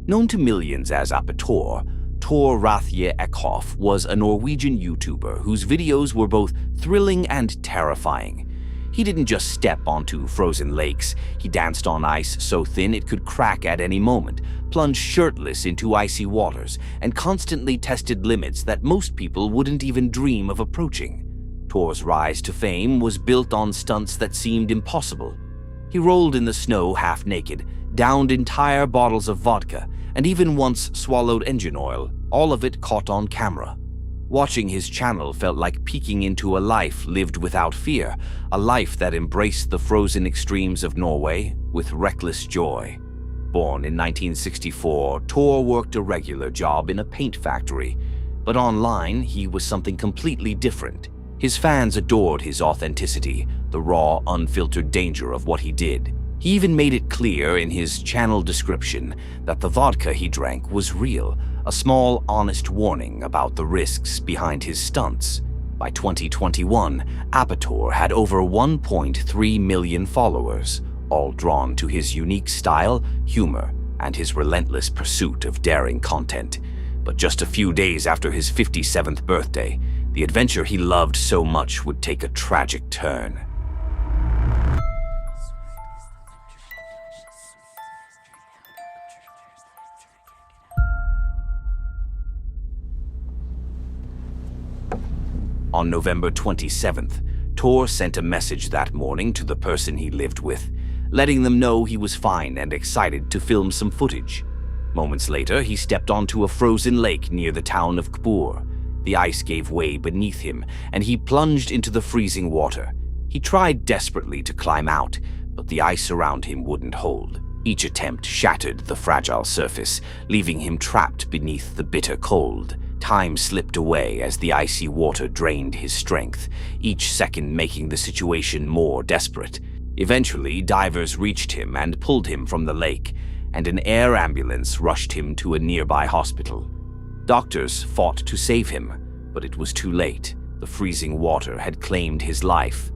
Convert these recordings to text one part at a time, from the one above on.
Known to millions as Apator, CO.AG was a Norwegian YouTuber whose videos were both thrilling and terrifying. He didn't just step onto frozen lakes, he danced on ice so thin it could crack at any moment, plunged shirtless into icy waters, and constantly tested limits that most people wouldn't even dream of approaching. Tor's rise to fame was built on stunts that seemed impossible. He rolled in the snow half naked, downed entire bottles of vodka, and even once swallowed engine oil, all of it caught on camera. Watching his channel felt like peeking into a life lived without fear, a life that embraced the frozen extremes of Norway with reckless joy. Born in 1964, Tor worked a regular job in a paint factory, but online he was something completely different. His fans adored his authenticity, the raw, unfiltered danger of what he did. He even made it clear in his channel description that the vodka he drank was real, a small, honest warning about the risks behind his stunts. By 2021, Apator had over 1.3 million followers, all drawn to his unique style, humor, and his relentless pursuit of daring content. But just a few days after his 57th birthday, the adventure he loved so much would take a tragic turn. On November 27th, Tor sent a message that morning to the person he lived with, letting them know he was fine and excited to film some footage. Moments later, he stepped onto a frozen lake near the town of Kbur. The ice gave way beneath him, and he plunged into the freezing water. He tried desperately to climb out, but the ice around him wouldn't hold. Each attempt shattered the fragile surface, leaving him trapped beneath the bitter cold. Time slipped away as the icy water drained his strength, each second making the situation more desperate. Eventually, divers reached him and pulled him from the lake, and an air ambulance rushed him to a nearby hospital. Doctors fought to save him, but it was too late. The freezing water had claimed his life.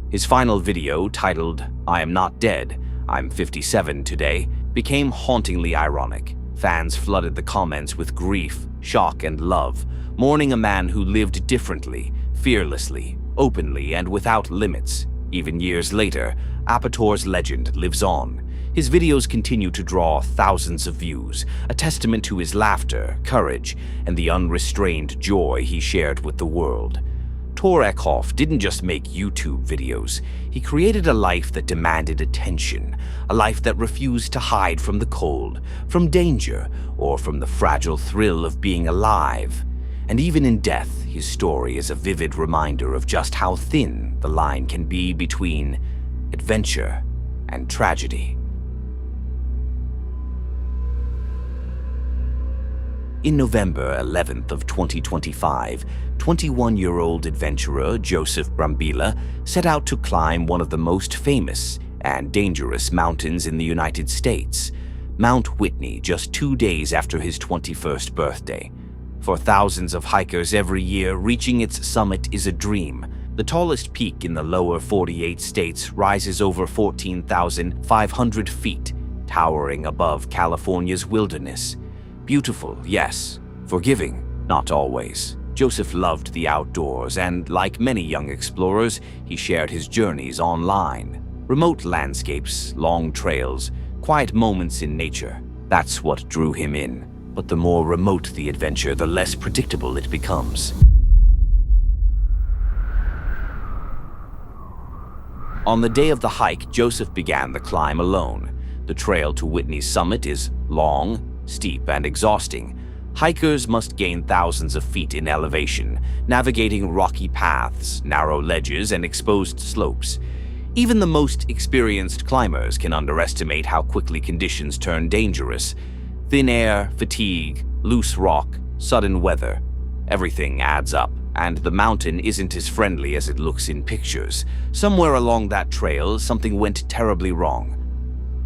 His final video, titled, "I am not dead, I'm 57 today," became hauntingly ironic. Fans flooded the comments with grief, shock, and love, mourning a man who lived differently, fearlessly, openly, and without limits. Even years later, Apator's legend lives on. His videos continue to draw thousands of views, a testament to his laughter, courage, and the unrestrained joy he shared with the world. CO.AG didn't just make YouTube videos. He created a life that demanded attention, a life that refused to hide from the cold, from danger, or from the fragile thrill of being alive. And even in death, his story is a vivid reminder of just how thin the line can be between adventure and tragedy. In November 11th of 2025, 21-year-old adventurer Joseph Beul set out to climb one of the most famous and dangerous mountains in the United States, Mount Whitney, just 2 days after his 21st birthday. For thousands of hikers every year, reaching its summit is a dream. The tallest peak in the lower 48 states rises over 14,500 feet, towering above California's wilderness. Beautiful, yes. Forgiving, not always. Joseph loved the outdoors, and like many young explorers, he shared his journeys online. Remote landscapes, long trails, quiet moments in nature. That's what drew him in. But the more remote the adventure, the less predictable it becomes. On the day of the hike, Joseph began the climb alone. The trail to Whitney's summit is long, steep, and exhausting. Hikers must gain thousands of feet in elevation, navigating rocky paths, narrow ledges, and exposed slopes. Even the most experienced climbers can underestimate how quickly conditions turn dangerous. Thin air, fatigue, loose rock, sudden weather. Everything adds up, and the mountain isn't as friendly as it looks in pictures. Somewhere along that trail, something went terribly wrong.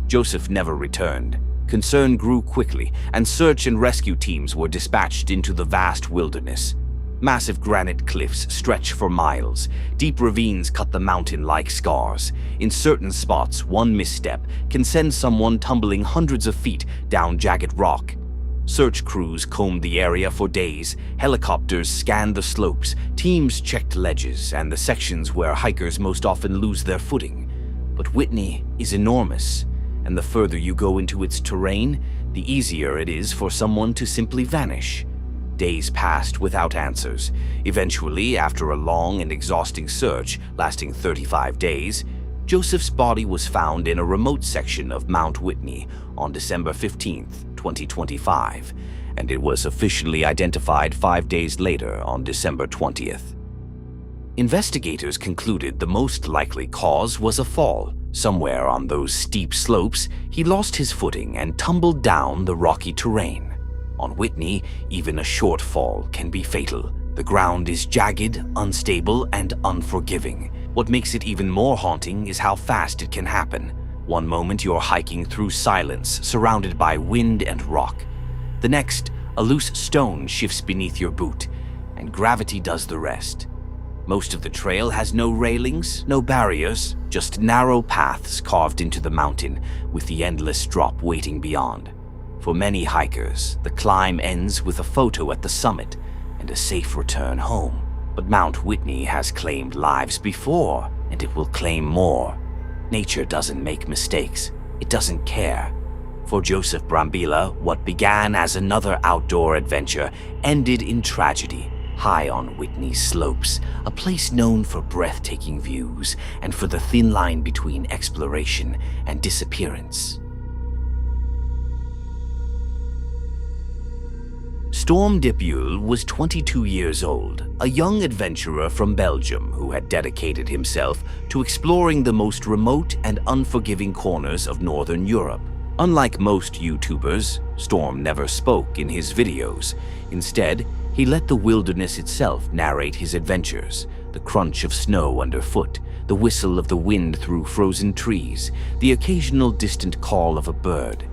Joseph never returned. Concern grew quickly, and search and rescue teams were dispatched into the vast wilderness. Massive granite cliffs stretch for miles. Deep ravines cut the mountain like scars. In certain spots, one misstep can send someone tumbling hundreds of feet down jagged rock. Search crews combed the area for days. Helicopters scanned the slopes. Teams checked ledges and the sections where hikers most often lose their footing. But Whitney is enormous, and the further you go into its terrain, the easier it is for someone to simply vanish. Days passed without answers. Eventually, after a long and exhausting search lasting 35 days, Joseph's body was found in a remote section of Mount Whitney on December 15, 2025, and it was officially identified 5 days later on December 20th. Investigators concluded the most likely cause was a fall. Somewhere on those steep slopes, he lost his footing and tumbled down the rocky terrain. On Whitney, even a short fall can be fatal. The ground is jagged, unstable, and unforgiving. What makes it even more haunting is how fast it can happen. One moment you're hiking through silence, surrounded by wind and rock. The next, a loose stone shifts beneath your boot, and gravity does the rest. Most of the trail has no railings, no barriers, just narrow paths carved into the mountain, with the endless drop waiting beyond. For many hikers, the climb ends with a photo at the summit and a safe return home. But Mount Whitney has claimed lives before, and it will claim more. Nature doesn't make mistakes. It doesn't care. For Joseph Brambilla, what began as another outdoor adventure ended in tragedy. High on Whitney's slopes, a place known for breathtaking views and for the thin line between exploration and disappearance. Storm de Beul was 22 years old, a young adventurer from Belgium who had dedicated himself to exploring the most remote and unforgiving corners of Northern Europe. Unlike most YouTubers, Storm never spoke in his videos. Instead, he let the wilderness itself narrate his adventures, the crunch of snow underfoot, the whistle of the wind through frozen trees, the occasional distant call of a bird.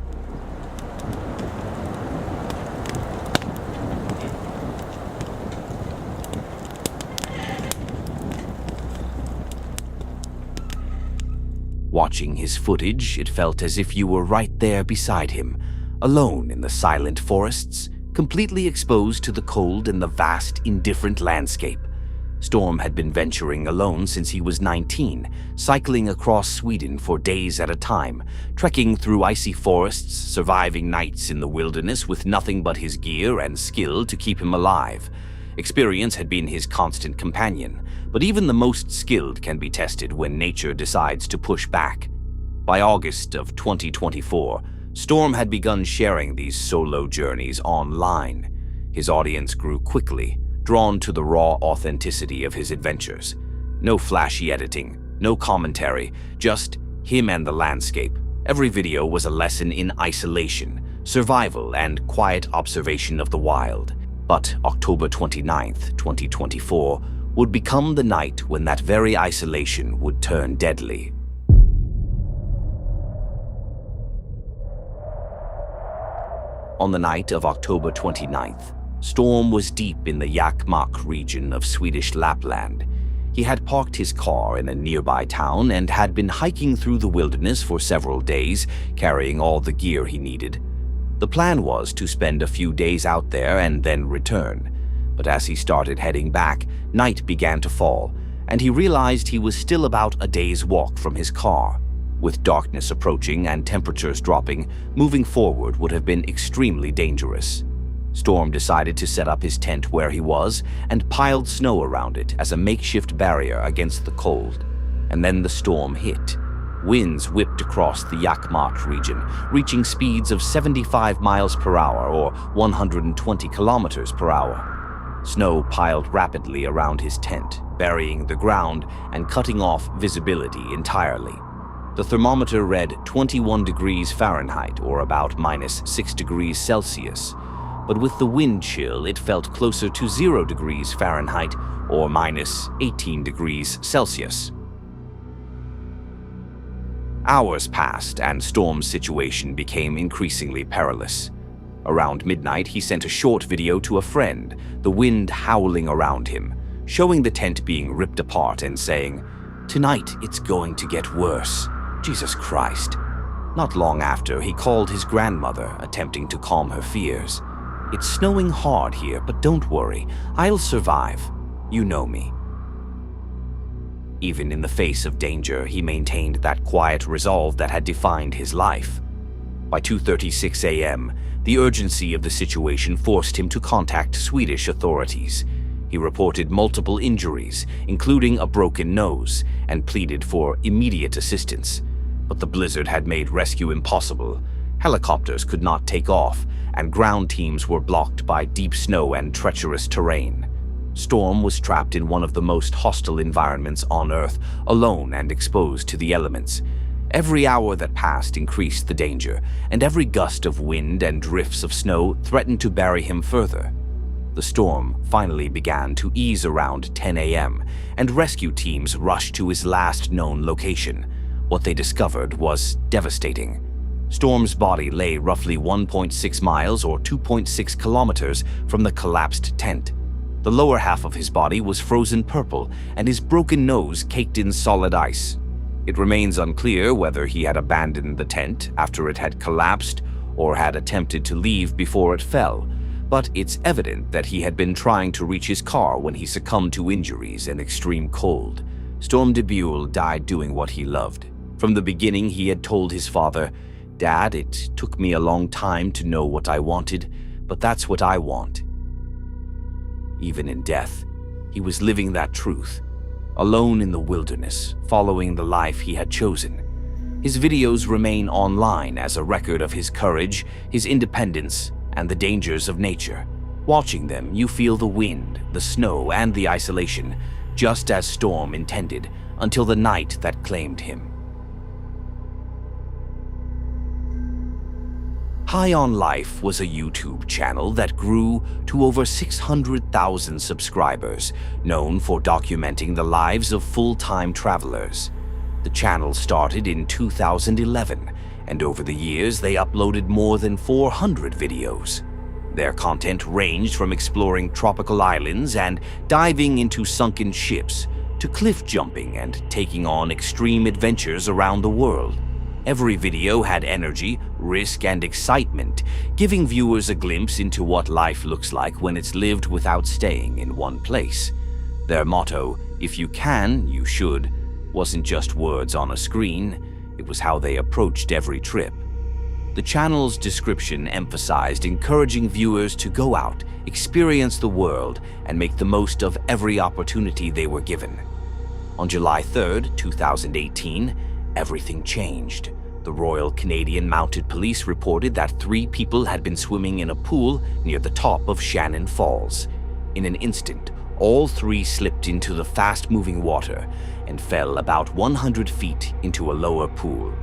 Watching his footage, it felt as if you were right there beside him, alone in the silent forests, completely exposed to the cold and the vast, indifferent landscape. Storm had been venturing alone since he was 19, cycling across Sweden for days at a time, trekking through icy forests, surviving nights in the wilderness with nothing but his gear and skill to keep him alive. Experience had been his constant companion, but even the most skilled can be tested when nature decides to push back. By August of 2024, Storm had begun sharing these solo journeys online. His audience grew quickly, drawn to the raw authenticity of his adventures. No flashy editing, no commentary, just him and the landscape. Every video was a lesson in isolation, survival, and quiet observation of the wild. But October 29th, 2024, would become the night when that very isolation would turn deadly. On the night of October 29th, Storm was deep in the Jakmark region of Swedish Lapland. He had parked his car in a nearby town and had been hiking through the wilderness for several days, carrying all the gear he needed. The plan was to spend a few days out there and then return. But as he started heading back, night began to fall, and he realized he was still about a day's walk from his car. With darkness approaching and temperatures dropping, moving forward would have been extremely dangerous. Storm decided to set up his tent where he was and piled snow around it as a makeshift barrier against the cold. And then the storm hit. Winds whipped across the Jakmark region, reaching speeds of 75 miles per hour or 120 kilometers per hour. Snow piled rapidly around his tent, burying the ground and cutting off visibility entirely. The thermometer read 21 degrees Fahrenheit or about -6 degrees Celsius. But with the wind chill, it felt closer to 0 degrees Fahrenheit or -18 degrees Celsius. Hours passed and Storm's situation became increasingly perilous. Around midnight, he sent a short video to a friend, the wind howling around him, showing the tent being ripped apart and saying, "Tonight it's going to get worse. Jesus Christ." Not long after, he called his grandmother, attempting to calm her fears. "It's snowing hard here, but don't worry. I'll survive. You know me." Even in the face of danger, he maintained that quiet resolve that had defined his life. By 2:36 a.m., the urgency of the situation forced him to contact Swedish authorities. He reported multiple injuries, including a broken nose, and pleaded for immediate assistance. But the blizzard had made rescue impossible. Helicopters could not take off, and ground teams were blocked by deep snow and treacherous terrain. Storm was trapped in one of the most hostile environments on Earth, alone and exposed to the elements. Every hour that passed increased the danger, and every gust of wind and drifts of snow threatened to bury him further. The storm finally began to ease around 10 a.m., and rescue teams rushed to his last known location. What they discovered was devastating. Storm's body lay roughly 1.6 miles or 2.6 kilometers from the collapsed tent. The lower half of his body was frozen purple, and his broken nose caked in solid ice. It remains unclear whether he had abandoned the tent after it had collapsed or had attempted to leave before it fell, but it's evident that he had been trying to reach his car when he succumbed to injuries and extreme cold. Storm de Beul died doing what he loved. From the beginning, he had told his father, "Dad, it took me a long time to know what I wanted, but that's what I want." Even in death, he was living that truth, alone in the wilderness, following the life he had chosen. His videos remain online as a record of his courage, his independence, and the dangers of nature. Watching them, you feel the wind, the snow, and the isolation, just as Storm intended, until the night that claimed him. High on Life was a YouTube channel that grew to over 600,000 subscribers, known for documenting the lives of full-time travelers. The channel started in 2011, and over the years they uploaded more than 400 videos. Their content ranged from exploring tropical islands and diving into sunken ships, to cliff jumping and taking on extreme adventures around the world. Every video had energy, risk, and excitement, giving viewers a glimpse into what life looks like when it's lived without staying in one place. Their motto, "If you can, you should," wasn't just words on a screen, it was how they approached every trip. The channel's description emphasized encouraging viewers to go out, experience the world, and make the most of every opportunity they were given. On July 3rd, 2018, everything changed. The Royal Canadian Mounted Police reported that 3 people had been swimming in a pool near the top of Shannon Falls. In an instant, all 3 slipped into the fast-moving water and fell about 100 feet into a lower pool.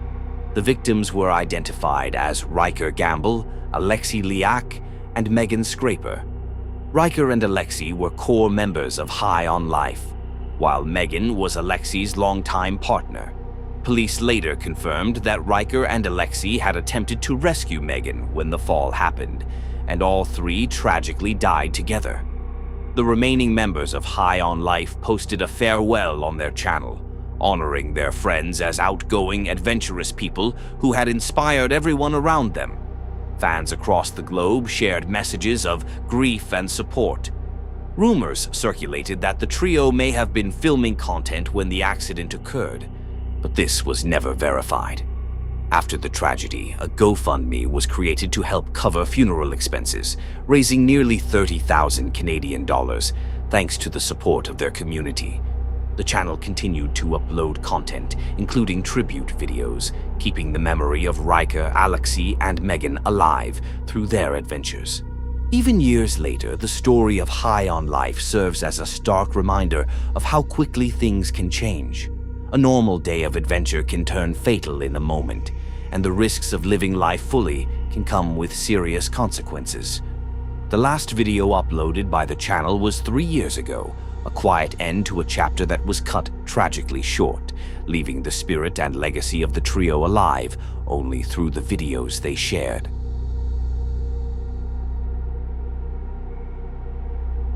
The victims were identified as Riker Gamble, Alexei Liak, and Megan Scraper. Riker and Alexei were core members of High on Life, while Megan was Alexei's longtime partner. Police later confirmed that Riker and Alexei had attempted to rescue Megan when the fall happened, and all 3 tragically died together. The remaining members of High on Life posted a farewell on their channel, honoring their friends as outgoing, adventurous people who had inspired everyone around them. Fans across the globe shared messages of grief and support. Rumors circulated that the trio may have been filming content when the accident occurred, but this was never verified. After the tragedy, a GoFundMe was created to help cover funeral expenses, raising nearly 30,000 Canadian dollars, thanks to the support of their community. The channel continued to upload content, including tribute videos, keeping the memory of Riker, Alexei, and Megan alive through their adventures. Even years later, the story of High on Life serves as a stark reminder of how quickly things can change. A normal day of adventure can turn fatal in a moment, and the risks of living life fully can come with serious consequences. The last video uploaded by the channel was 3 years ago, a quiet end to a chapter that was cut tragically short, leaving the spirit and legacy of the trio alive only through the videos they shared.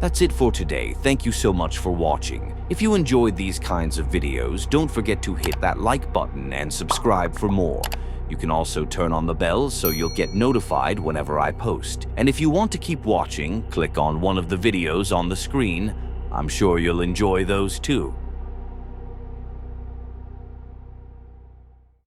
That's it for today. Thank you so much for watching. If you enjoyed these kinds of videos, don't forget to hit that like button and subscribe for more. You can also turn on the bell so you'll get notified whenever I post. And if you want to keep watching, click on one of the videos on the screen. I'm sure you'll enjoy those too.